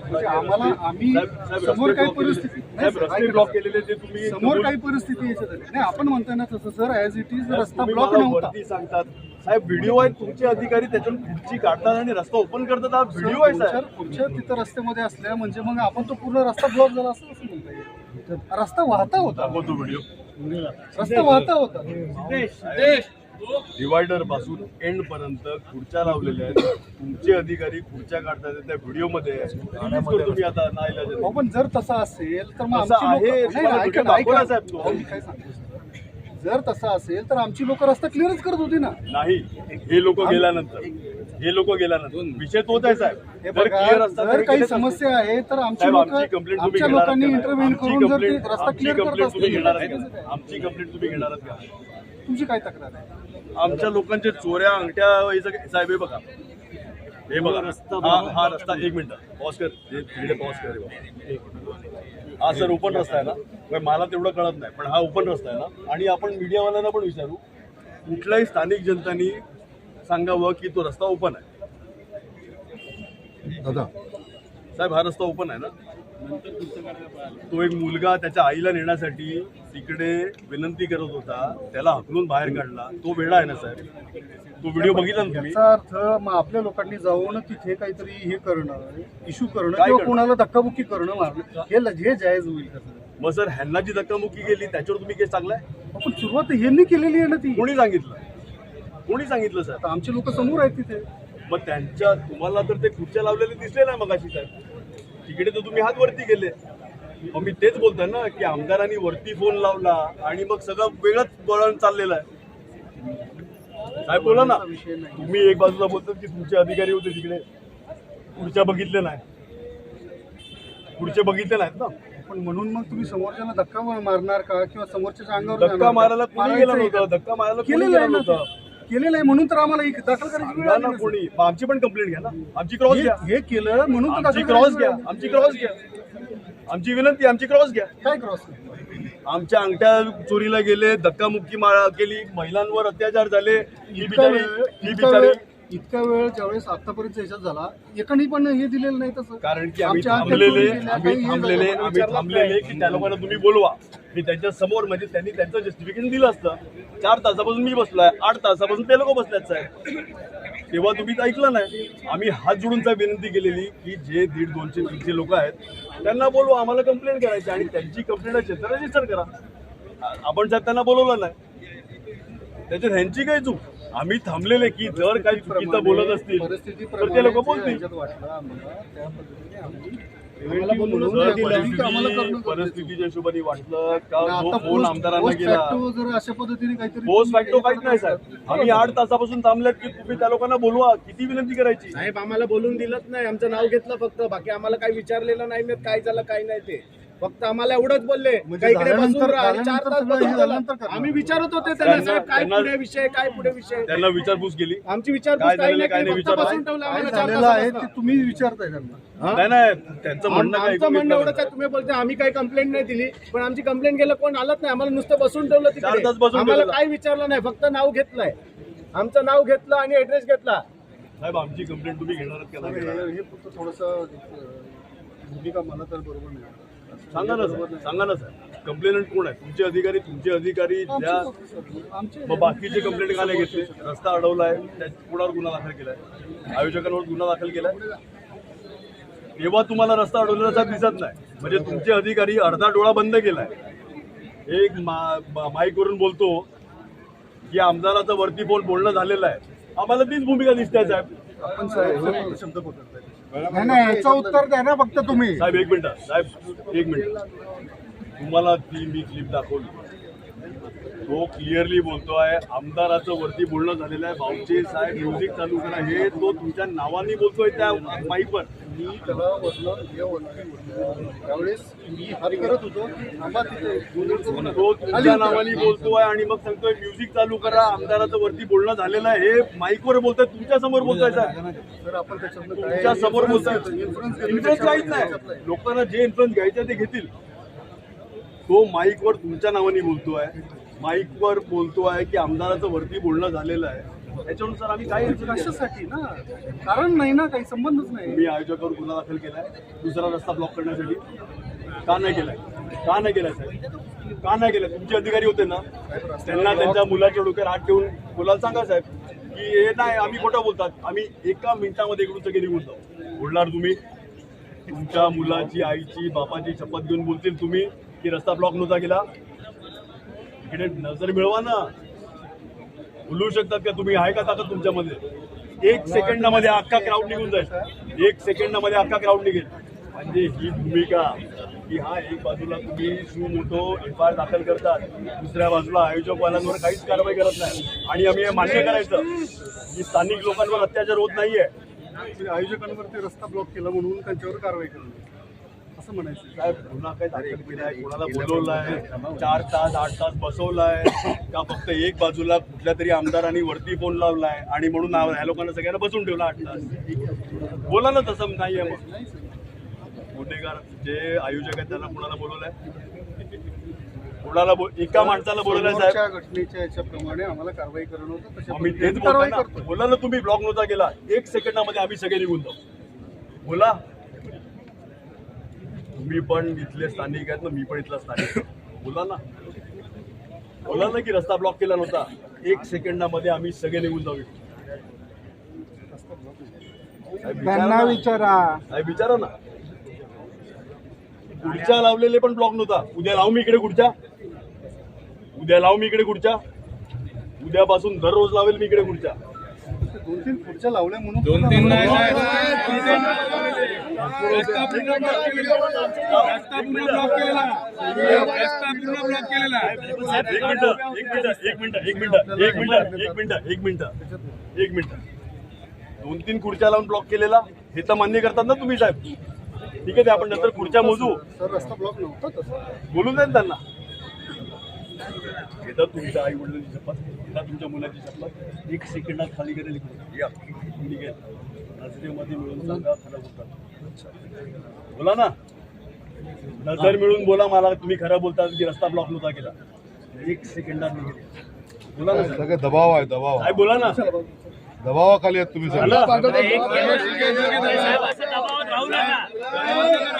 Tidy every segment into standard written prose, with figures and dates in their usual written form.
म्हणजे आम्हाला आम्ही समोर काही परिस्थिती रस्ते ब्लॉक केलेले ते तुम्ही समोर काही परिस्थिती याच्यात आली नाही. आपण म्हणतोय ना तसं सर ॲज इट इज रस्ता तुम्ही ब्लॉक मला नव्हता. वरती सांगतात साहेब व्हिडिओ आहेत तुमचे अधिकारी त्याच्यातून पुढची काढतात आणि रस्ता ओपन करतात. हा व्हिडिओ आहे साहेब. पुढच्या तिथं रस्त्यामध्ये असल्या म्हणजे मग आपण तो पूर्ण रस्ता ब्लॉक झाला असं म्हणता येईल. रस्ता वाहता होता. दाखवतो व्हिडिओ. रस्ता वाहता होता. डिवायडर पासून एंड पर्यंत खुर्च्या लावलेल्या आहेत. तुमचे अधिकारी खुर्च्या काढतात त्या व्हिडिओ मध्ये तुम्ही आता नाही. पण जर तसं असेल तर मग तसं आमची आहे. लोकं- तुम्हाला नाही, व्हिडिओ ऐका ना, ऐका दाखवला ना. साहेब तो. अहो, मी काय सांगतो सर. जर तसं असेल तर आमची लोक रस्ता क्लिअरच करत होती ना. नाही हे लोक गेल्यानंतर विषय तोच आहे साहेब. हे जर बघा, क्लिअर असता जर काही समस्या आहे तर आमच्या लोकांनी इंटरव्ह्यू करून जर ते रस्ता क्लिअर करत असतील. आमची कंप्लेंट तुम्ही घेणार का? तुमची काय तक्रार आहे? आमच्या लोकांचे चोऱ्या अंगठ्या साहेब हे बघा हा रस्ता. एक मिनिट पॉज कर. पॉज कर. हा सर ओपन रस्ता आहे ना. मला तेवढं कळत नाही पण हा ओपन रस्ता आहे ना. आणि आपण मीडियावाल्यांना पण विचारू कुठल्याही स्थानिक जनतांनी सांगावं की तो रस्ता ओपन आहे. दादा साहेब हा रस्ता ओपन आहे ना. तो एक मुलगा त्याच्या आईला नेण्यासाठी तिकडे विनंती करत होता. त्याला हकलून बाहेर काढला. तो वेडा आहे ना साहेब. तो व्हिडिओ बघितला ना तुम्ही. याचा अर्थ मग आपल्या लोकांनी जाऊन तिथे काहीतरी हे करणं इश्यू करणं काय किंवा करणं? कोणाला धक्काबुक्की करणं मारणं हे जायज होईल का सर? मग सर ह्यांना जी धक्कामुक्की केली त्याच्यावर तुम्ही केस टाकलाय. आपण सुरुवात ह्यांनी केलेली आहे ना ती. कोणी सांगितलं? कोणी सांगितलं सर? आता आमचे लोक समोर आहेत तिथे. मग त्यांच्या तुम्हाला तर ते खुर्च्या लावलेले दिसले नाही मगाशी साहेब. तिकडे तर तुम्ही हात वरती गेले. मग मी तेच बोलतोय ना की आमदारांनी वरती फोन लावला आणि मग सगळं वेगळंच वळण चाललेलं आहे. साहेब बोला ना. विषय नाही. तुम्ही एक बाजूला बोलतात की तुमचे अधिकारी होते तिकडे खुर्च्या बघितले नाही. खुर्च्या बघितले नाहीत ना. पण म्हणून मग तुम्ही समोरच्याला धक्का मारणार का किंवा समोरच्या अंगावर धक्का मारायला कोणी गेलं नव्हतं. धक्का मारायला कोणी केलेलं आहे गेलं ना ते. नव्हतं. केलेलं आहे म्हणून तर आम्हाला एक दाखल करायची वेळ सांगा आली ना ना सर. कोणी. मग आमची पण कंप्लेंट घ्या ना. आमची क्रॉस घ्या. हे केलं म्हणून तर आमची दाखल क्रॉस करायची घ्या. वेळ आली. आमची क्रॉस घ्या. आमची विनंती आमची क्रॉस घ्या. काय क्रॉस? आमच्या अंगठ्या चोरीला गेले. धक्कामुक्की केली. महिलांवर अत्याचार झाले. ही इतका वेळ ज्यावेळेस आतापर्यंत याच्यात झाला एकाने पण हे दिलेलं नाही तसं. कारण की आम्ही आमच्या अंगठ्या चोरी थांबलेले गेल्या, काही हे झालं. की त्या लोकांना तुम्ही बोलवा. मी त्यांच्या समोर म्हणजे त्यांनी त्यांचं जस्टिफिकेशन दिलं असतं. 4 तासापासून मी बसलोय. 8 तासापासून ते लोक बसल्यात साहेब. तेव्हा तुम्ही ऐकलं नाही. आम्ही हात जोडून साहेब विनंती केलेली की जे 150-200-300 लोक आहेत त्यांना बोलवा. आम्हाला कंप्लेंट करायची आणि त्यांची कंप्लेंट असेल तर रजिस्टर करा. आपण साहेब त्यांना बोलवलं नाही. त्याच्यात ह्यांची काही चूक. आम्ही थांबलेले की जर काही चुकीचं बोलत असतील तर ते लोक बोलतील. परिस्थितीच्या हिशोबाने वाटलं का जो फोन आमदारांना गेला. अशा पद्धतीने काहीतरी पोस्ट फॅक्टो काहीच नाही साहेब. आम्ही 8 तासापासून थांबलेत की तुम्ही त्या लोकांना बोलवा. किती विनंती करायची साहेब? आम्हाला बोलून दिलंच नाही. आमचं नाव घेतलं फक्त. बाकी आम्हाला काही विचारलेलं नाही. मी काय झालं काय नाही ते फक्त आम्हाला एवढंच बोलले. म्हणजे इकडे बसून राहा. आणि 4 तास बसून झाल्यानंतर राहा. आम्ही विचारत होते त्यांना साहेब काय पुढे विषय काय पुढे विषय. त्यांना विचारपूस केली. आमची विचारपूस काय काही झालेलं, काय नाही नाही केली. फक्त विचारलं. बसून ठेवलं काय आम्हाला 4 झालेलं आहे ते तासापासून. तुम्ही विचारताय त्यांना. नाही त्यांचं म्हणणं काय आमचं म्हणणं एवढंच आहे. तुम्ही बोलते आम्ही काही कंप्लेंट नाही दिली पण आमची कंप्लेंट गेलं कोण आलंच नाही. आम्हाला नुसतं बसून ठेवलं 4 तास तिकडे. बसून आम्हाला ठेवलं. काही विचारलं नाही. फक्त नाव घेतलंय. आमचं नाव घेतलं आणि ऍड्रेस घेतला. साहेब आमची कंप्लेंट तुम्ही घेणार का नाही घेणार? हे फक्त थोडंसं भूमिका मला तर बरोबर नाही. सांगा ना सर. सांगा ना सर. कंप्लेनंट कोण आहे? तुमचे अधिकारी द्या. आमचे मग बाकीचे कंप्लेंट का नाही घेतले? रस्ता अडवलाय त्या कोणावर गुन्हा दाखल केलाय? आयोजकांवर गुन्हा दाखल केलाय. तेव्हा तुम्हाला रस्ता अडवलेला दिसत नाही. म्हणजे तुमचे अधिकारी अर्धा डोळा बंद केलाय. एक माईकवरून बोलतो की आमदाराचं वरती बोलणं झालेलं आहे. आम्हाला तीच भूमिका दिसते साहेब. आपण साहेब शब्द पकडताय. नाही याचं उत्तर द्या ना फक्त तुम्ही. साहेब एक मिनिट. तुम्हाला ती मी क्लिप दाखवली. तो क्लिअरली बोलतोय आमदाराचं वरती बोलणं झालेलं आहे. भाऊचे साहेब म्युझिक चालू करा. हे तो तुमच्या नावाने बोलतोय त्या माईकवर. मी त्याला त्यावेळेस मी हात करत होतो. तो तुमच्या नावाने बोलतोय आणि मग सांगतोय म्युझिक चालू करा. आमदाराचं वरती बोलणं झालेलं आहे. हे माईकवर बोलतोय. तुमच्या समोर बोलतोय साहेब. तर आपण त्याच्यातनं तुमच्या समोर बोलतोय. इन्फ्लुएन्स काहीच नाही. लोकांना जे इन्फ्लुएन्स घ्यायचं ते घेतील. तो माईकवर तुमच्या नावाने बोलतोय. माईकवर बोलतोय की आमदाराचं वरती बोलणं झालेलं आहे. त्याच्यानुसार आम्ही काय answer केलं? कशासाठी ना कारण नाही ना काही संबंधच नाही. मी आयोजकावर गुन्हा दाखल केलाय दुसरा रस्ता ब्लॉक करण्यासाठी. का नाही केलाय? का नाही केलाय साहेब? का नाही केलाय? तुमचे अधिकारी होते ना, त्यांना त्यांच्या मुलाच्या डोक्यावर हात ठेवून बोलायला सांगा साहेब की हे नाही आम्ही खोटं बोलतात. आम्ही एका मिनिटामध्ये इकडून सगळे निघून जाऊ. बोलणार तुम्ही? तुमच्या मुलाची आईची बापाची शपथ घेऊन बोलतील तुम्ही की रस्ता ब्लॉक नव्हता केला? इकडे नजर मिळवा ना. बोलू शकतात का तुम्ही? आहे का ताकद तुमच्यामध्ये? 1 सेकंदामध्ये अख्खा क्राऊड निघून जाईल. 1 सेकंदामध्ये अख्खा क्राऊड निघेल. म्हणजे ही भूमिका की हा एक बाजूला तुम्ही मोठो FIR दाखल करतात, दुसऱ्या बाजूला आयोजकवाल्यांवर काहीच कारवाई करत नाही. आणि आम्ही हे मान्य करायचं की स्थानिक लोकांवर अत्याचार होत नाहीये. आयोजकांवरती रस्ता ब्लॉक केला म्हणून त्यांच्यावर कारवाई करणं असं म्हणायचं. साहेब गुन्हा काय दाखल केलाय? कोणाला बोलवलाय? 4 तास 8 तास बसवलाय का? फक्त एक बाजूला कुठल्या तरी आमदारांनी वरती फोन लावलाय आणि म्हणून ह्या लोकांना सगळ्यांना बसून ठेवला 8 तास? बोला ना तसं नाहीये. मग गुन्हेगार जे आयोजक आहेत त्यांना कोणाला बोलवलंय? कोणाला एका माणसाला बोलवलंय साहेब? समोरच्या घटनेच्या याच्याप्रमाणे आम्हाला कारवाई करणं होतं तशा आम्ही पद्धतीने तेच बोलतोय कारवाई ना. करतो. बोला ना तुम्ही ब्लॉक नव्हता केला. 1 सेकंदामध्ये आम्ही सगळे निघून जाऊ. बोला. तुम्ही पण इथले स्थानिक आहेत ना, मी पण इथला स्थानिक आहे. बोला ना. बोला ना की रस्ता ब्लॉक केला नव्हता. 1 सेकंदामध्ये आम्ही सगळे निघून जाऊ. त्यांना विचारा. साहेब विचारा ना. खुर्च्या लावलेले पण ब्लॉक नव्हता. उद्या लावू मी इकडे खुर्च्या. उद्या लावू मी इकडे खुर्च्या. उद्यापासून दररोज लावेल मी इकडे खुर्च्या. 2-3 खुर्च्या लावल्या म्हणून 2-3 नाही साहेब. रस्ता पूर्ण ब्लॉक केलेला. रस्ता पूर्ण ब्लॉक केलेला. रस्ता पूर्ण ब्लॉक केलेला. एक मिनिट 2-3 खुर्च्या लावून ब्लॉक केलेला हे तर मान्य करतात ना तुम्ही साहेब? ठीक आहे, ते आपण नंतर खुर्च्या मोजू. सर रस्ता ब्लॉक नव्हता तसं. बोलून जाईल त्यांना. येतात तुमच्या आई वडिलांची शपथ, येतात तुमच्या मुलाची शपथ. 1 सेकंदात खाली करेल या निघेल. नजरेमध्ये मिळून सांगा खरं बोलतात. बोला ना. नजर मिळून बोला मला तुम्ही खरं बोलतात की रस्ता ब्लॉक नव्हता केला. 1 सेकंदात निघेल. बोला ना सगळं दबाव आहे, दबाव काय बोला ना. दबावाखाली आहेत तुम्ही सगळे.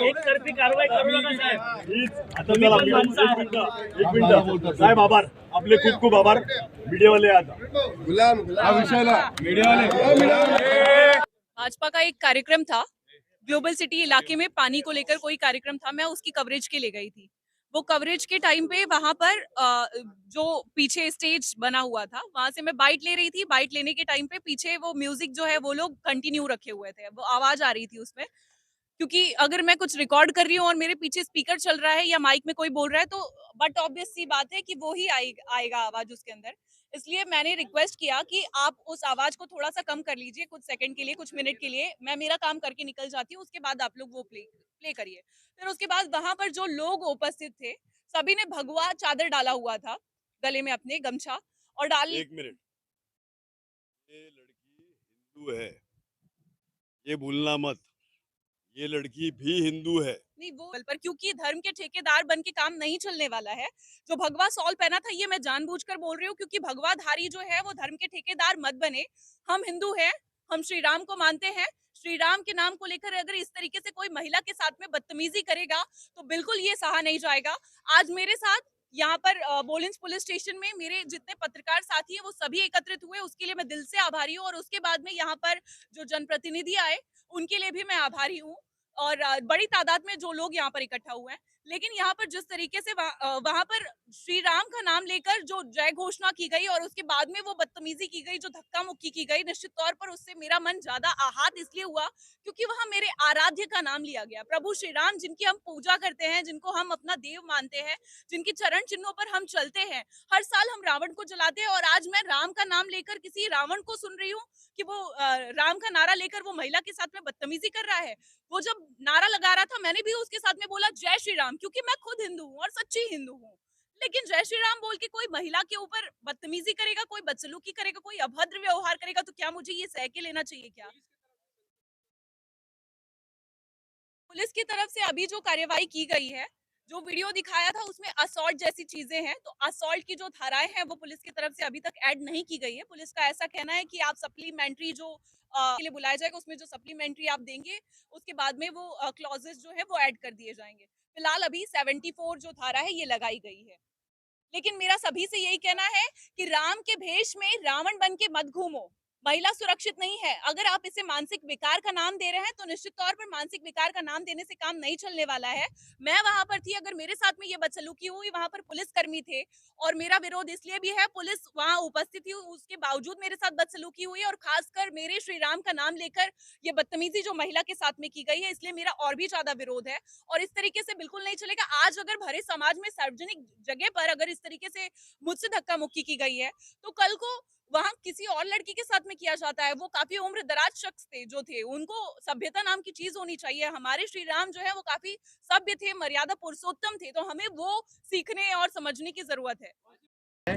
एकतर्फी कारवाई करू नका साहेब. आता चला, एक मिनिट साहेब, आभार आपले खूप खूप आभार. मीडियावाले आता हा विषयाला भाजपा का एक कार्यक्रम था, ग्लोबल सिटी इलाके में पानी को लेकर कोई कार्यक्रम था, मैं उसकी कवरेज के लिए गई थी। वो कवरेज के टाइम पे वहां पर जो पीछे स्टेज बना हुआ था वहां से मैं बाइट ले रही थी। बाइट लेने के टाइम पे पीछे वो म्यूजिक जो है वो लोग कंटिन्यू रखे हुए थे, वो आवाज आ रही थी उसमें, क्योंकि अगर मैं कुछ रिकॉर्ड कर रही हूँ और मेरे पीछे स्पीकर चल रहा है या माइक में कोई बोल रहा है तो बट ऑब्वियस सी बात है कि वो ही आएगा आवाज उसके अंदर। इसलिए मैंने रिक्वेस्ट किया कि आप उस आवाज को थोड़ा सा कम कर लीजिए, कुछ सेकंड के लिए, कुछ मिनट के लिए, मैं मेरा काम करके निकल जाती हूँ, उसके बाद आप लोग वो प्ले करिए। फिर उसके बाद वहां पर जो लोग उपस्थित थे सभी ने भगवा चादर डाला हुआ था गले में अपने, गमछा, और डाल। 1 मिनट, ये लड़की हिंदू है, ये भूलना मत, ये लड़की भी हिंदू है। नहीं वो पर क्योंकि धर्म के ठेकेदार बन के काम नहीं चलने वाला है। जो भगवा सॉल पहना था ये मैं जानबूझकर बोल रही हूँ क्योंकि भगवाधारी जो है वो धर्म के ठेकेदार मत बने। हम हिंदू हैं, हम श्री राम को मानते हैं। श्री राम के नाम को लेकर अगर इस तरीके से कोई महिला के साथ में बदतमीजी करेगा तो बिल्कुल ये सहा नहीं जाएगा। आज मेरे साथ यहाँ पर बोलिंस पुलिस स्टेशन में मेरे जितने पत्रकार साथी हैं वो सभी एकत्रित हुए, उसके लिए मैं दिल से आभारी हूँ। और उसके बाद में यहाँ पर जो जनप्रतिनिधि आए उनके लिए भी मैं आभारी हूँ, और बड़ी तादाद में जो लोग यहाँ पर इकट्ठा हुए हैं। लेकिन यहाँ पर जिस तरीके से वहां पर श्री राम का नाम लेकर जो जय घोषणा की गई और उसके बाद में वो बदतमीजी की गई, जो धक्का मुक्की की गई, निश्चित तौर पर उससे मेरा मन ज्यादा आहत इसलिए हुआ क्योंकि वहां मेरे आराध्य का नाम लिया गया, प्रभु श्री राम, जिनकी हम पूजा करते हैं, जिनको हम अपना देव मानते हैं, जिनकी चरण चिन्हों पर हम चलते हैं। हर साल हम रावण को जलाते हैं और आज मैं राम का नाम लेकर किसी रावण को सुन रही हूँ कि वो राम का नारा लेकर वो महिला के साथ में बदतमीजी कर रहा है। वो जब नारा लगा रहा था मैंने भी उसके साथ में बोला जय श्री राम, क्योंकि मैं खुद हिंदू हूँ और सच्ची हिंदू हूँ। लेकिन जय श्री राम बोल के कोई महिला के ऊपर बदतमीजी करेगा, कोई बदसलूकी करेगा, कोई अभद्र व्यवहार करेगा तो क्या मुझे ये सह के लेना चाहिए? क्या पुलिस की तरफ से अभी जो कार्यवाही की गई है, जो वीडियो दिखाया था उसमें असॉल्ट जैसी चीजें हैं, तो असॉल्ट की जो धाराएं हैं वो पुलिस की तरफ से अभी तक ऐड नहीं की गई है। पुलिस का ऐसा कहना है कि आप सप्लीमेंट्री जो के लिए बुलाया जाएगा उसमें जो सप्लीमेंट्री आप देंगे उसके बाद में वो क्लॉजेस जो है वो ऐड कर दिए जाएंगे। फिलहाल अभी 74 जो धारा है ये लगाई गई है। लेकिन मेरा सभी से यही कहना है कि राम के भेष में रावण बन के मत घूमो। महिला सुरक्षित नहीं है। अगर आप इसे मानसिक विकार का नाम दे रहे हैं तो निश्चित तौर पर मानसिक विकार का नाम देने से काम नहीं चलने वाला है। मैं वहां पर थी, अगर मेरे साथ में ये बदसलूकी हुई, वहां पर पुलिसकर्मी थे और मेरा विरोध इसलिए भी है, पुलिस वहां उपस्थित थी, उसके बावजूद मेरे साथ बदसलूकी हुई और खासकर मेरे श्री राम का नाम लेकर ये बदतमीजी जो महिला के साथ में की गई है, इसलिए मेरा और भी ज्यादा विरोध है। और इस तरीके से बिल्कुल नहीं चलेगा। आज अगर भरे समाज में सार्वजनिक जगह पर अगर इस तरीके से मुझसे धक्का मुक्की की गई है तो कल को वहां किसी और लड़की के साथ में किया जाता है। वो काफी उम्र दराज शख्स थे जो थे, उनको सभ्यता नाम की चीज होनी चाहिए। हमारे श्री राम जो है वो काफी सभ्य थे, मर्यादा पुरुषोत्तम थे, तो हमें वो सीखने और समझने की जरूरत है।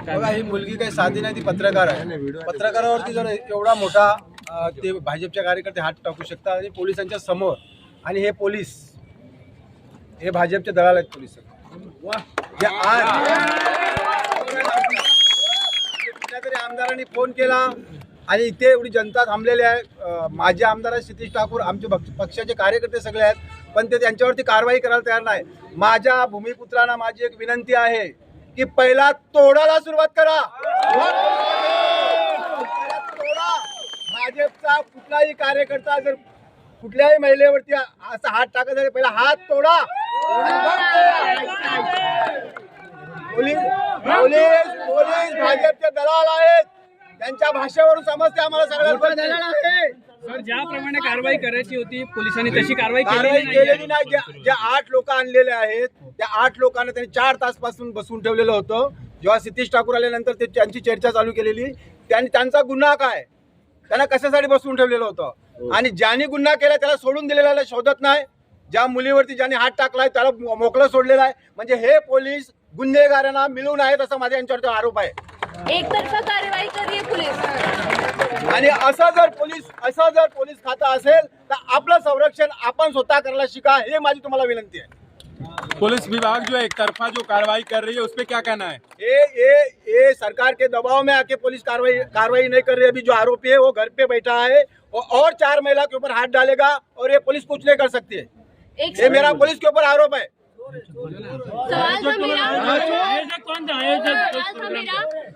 बघा, ही मुलगी काही साधी नाही, ती पत्रकार आहे. पत्रकारावरती जर एवढा मोठा ते भाजपचे कार्यकर्ते हात टाकू शकतात आणि पोलिसांच्या समोर, आणि हे पोलीस हे भाजपचे दलाल आहेत. पोलीस जे आज कुठल्यातरी आमदारांनी फोन केला आणि इथे एवढी जनता थांबलेली आहे. माझे आमदार क्षितिज ठाकूर, आमचे पक्षाचे कार्यकर्ते सगळे आहेत, पण ते त्यांच्यावरती कारवाई करायला तयार नाही. माझ्या भूमिपुत्रांना माझी एक विनंती आहे की पहिला तोडाला सुरुवात करा. तोडा. भाजपचा कुठलाही कार्यकर्ता जर कुठल्याही महिलेवरती असा हात टाकत असेल, पहिला हात तोडा. पोलीस भाजपचे दलाल आहेत. त्यांच्या भाषेवरून समजते आम्हाला सगळ्यांना दलाल आहे. सर, ज्याप्रमाणे कारवाई करायची होती पोलिसांनी तशी कारवाई केलेली नाही. जे 8 लोक आणलेले आहेत त्या 8 लोकांना त्यांनी 4 तास पासून बसवून ठेवलेलं होतं. जेव्हा क्षितिज ठाकूर आल्यानंतर ते त्यांची चर्चा चालू केलेली. त्यांचा गुन्हा काय, त्यांना कशासाठी बसवून ठेवलेलं होतं, आणि ज्यांनी गुन्हा केला त्याला सोडून दिलेला शोधत नाही. ज्या मुलीवरती ज्यांनी हात टाकलाय त्याला मोकळं सोडलेलं आहे. म्हणजे हे पोलीस गुन्हेगारांना मिळून आहेत असं माझा यांच्यावरती आरोप आहे. एकतर्फा कारवाई कर रही है पुलिस. आणि असं जर पोलीस खातं असेल तर आपलं संरक्षण आपण स्वतः करायला शिका, हे माझी तुम्हाला विनंती आहे. पुलिस विभाग जो एक तरफा जो कार्रवाई कर रही है उस पे क्या कहना है? ये सरकार के दबाव में आके पुलिस कार्रवाई नहीं कर रही है. अभी जो आरोपी है वो घर पे बैठा है और 4 महिला के ऊपर हाथ डालेगा और ये पुलिस कुछ नहीं कर सकती है. ये मेरा पुलिस के ऊपर आरोप है. सवाल था मेरा,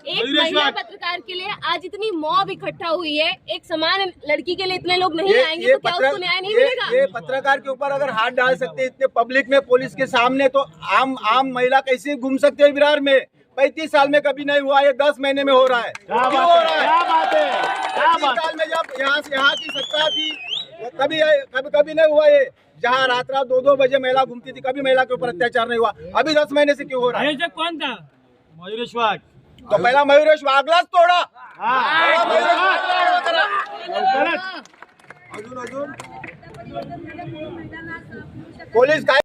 एक महिला पत्रकार के लिए आज इतनी मॉब इकट्ठा हुई है, एक समान लड़की के लिए इतने लोग नहीं आएंगे तो क्या उसको न्याय नहीं मिलेगा? ये पत्रकार के ऊपर अगर हाथ डाल सकते इतने पब्लिक में, पुलिस के सामने, तो आम महिला कैसे घूम सकते हैं विरार में? 35 साल में कभी नहीं हुआ, ये 10 महीने में हो रहा है. क्यों हो रहा है? 35 साल में जब यहाँ की सत्ता थी कभी नहीं हुआ. ये जहाँ रात 2-2 बजे महिला घूमती थी, कभी महिला के ऊपर अत्याचार नहीं हुआ. अभी 10 महीने से क्यों हो रहा है? कौन था? मयुरेश वाघ. तो पहिला मयुरेश वाघलाच तोडा. अजून पोलीस काय